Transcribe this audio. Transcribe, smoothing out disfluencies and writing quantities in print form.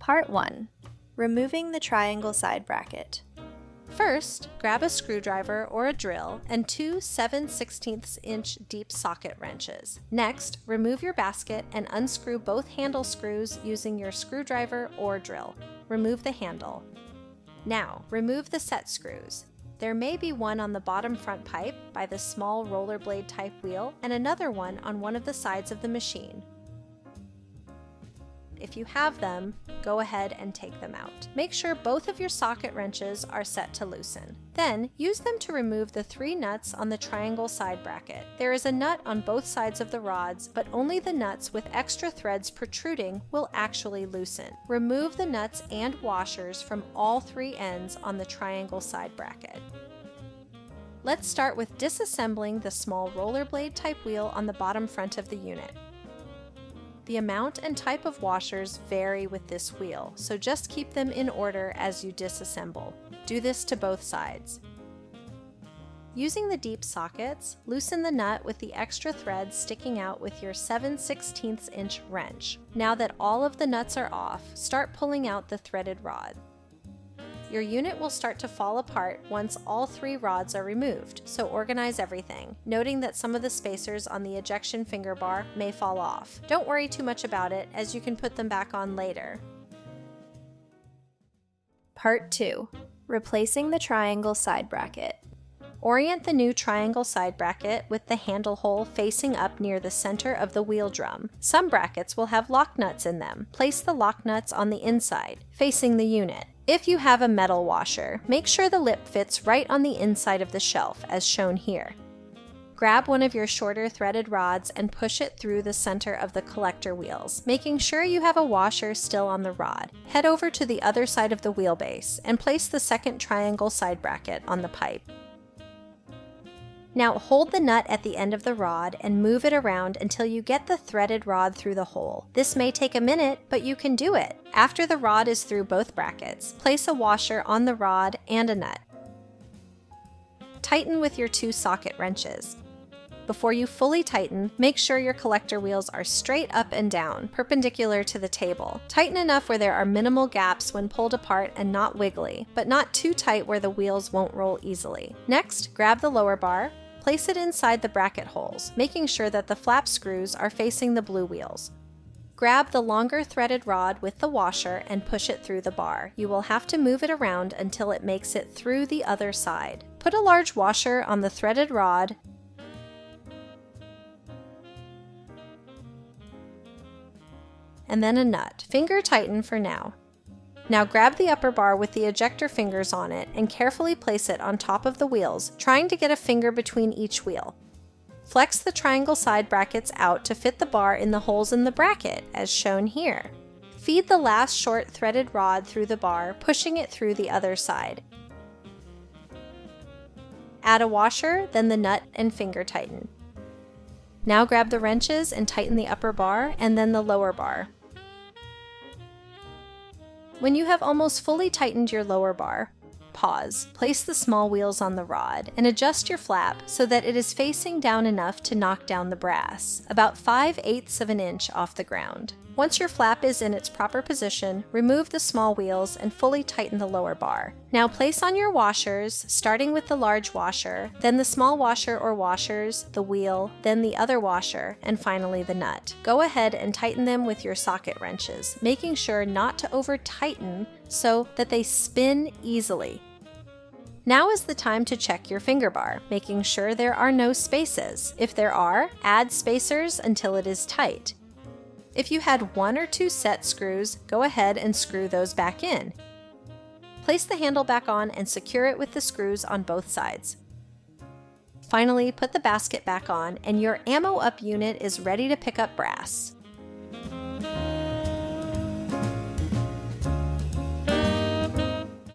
Part 1. Removing the triangle side bracket. First, grab a screwdriver or a drill and two 7/16" deep socket wrenches. Next, remove your basket and unscrew both handle screws using your screwdriver or drill. Remove the handle. Now, remove the set screws. There may be one on the bottom front pipe by the small rollerblade type wheel and another one on one of the sides of the machine. If you have them, go ahead and take them out. Make sure both of your socket wrenches are set to loosen. Then, use them to remove the 3 nuts on the triangle side bracket. There is a nut on both sides of the rods, but only the nuts with extra threads protruding will actually loosen. Remove the nuts and washers from all 3 ends on the triangle side bracket. Let's start with disassembling the small rollerblade type wheel on the bottom front of the unit. The amount and type of washers vary with this wheel, so just keep them in order as you disassemble. Do this to both sides. Using the deep sockets, loosen the nut with the extra threads sticking out with your 7/16" wrench. Now that all of the nuts are off, start pulling out the threaded rod. Your unit will start to fall apart once all 3 rods are removed, so organize everything, noting that some of the spacers on the ejection finger bar may fall off. Don't worry too much about it, as you can put them back on later. Part 2. Replacing the triangle side bracket. Orient the new triangle side bracket with the handle hole facing up near the center of the wheel drum. Some brackets will have lock nuts in them. Place the lock nuts on the inside, facing the unit. If you have a metal washer, make sure the lip fits right on the inside of the shelf, as shown here. Grab one of your shorter threaded rods and push it through the center of the collector wheels, making sure you have a washer still on the rod. Head over to the other side of the wheelbase and place the second triangle side bracket on the pipe. Now hold the nut at the end of the rod and move it around until you get the threaded rod through the hole. This may take a minute, but you can do it. After the rod is through both brackets, place a washer on the rod and a nut. Tighten with your 2 socket wrenches. Before you fully tighten, make sure your collector wheels are straight up and down, perpendicular to the table. Tighten enough where there are minimal gaps when pulled apart and not wiggly, but not too tight where the wheels won't roll easily. Next, grab the lower bar, place it inside the bracket holes, making sure that the flap screws are facing the blue wheels. Grab the longer threaded rod with the washer and push it through the bar. You will have to move it around until it makes it through the other side. Put a large washer on the threaded rod and then a nut. Finger tighten for now. Now grab the upper bar with the ejector fingers on it and carefully place it on top of the wheels, trying to get a finger between each wheel. Flex the triangle side brackets out to fit the bar in the holes in the bracket, as shown here. Feed the last short threaded rod through the bar, pushing it through the other side. Add a washer, then the nut and finger tighten. Now grab the wrenches and tighten the upper bar and then the lower bar. When you have almost fully tightened your lower bar, pause, place the small wheels on the rod, and adjust your flap so that it is facing down enough to knock down the brass, about 5/8 of an inch off the ground. Once your flap is in its proper position, remove the small wheels and fully tighten the lower bar. Now place on your washers, starting with the large washer, then the small washer or washers, the wheel, then the other washer, and finally the nut. Go ahead and tighten them with your socket wrenches, making sure not to over-tighten so that they spin easily. Now is the time to check your finger bar, making sure there are no spaces. If there are, add spacers until it is tight. If you had 1 or 2 set screws, go ahead and screw those back in. Place the handle back on and secure it with the screws on both sides. Finally, put the basket back on and your ammo up unit is ready to pick up brass.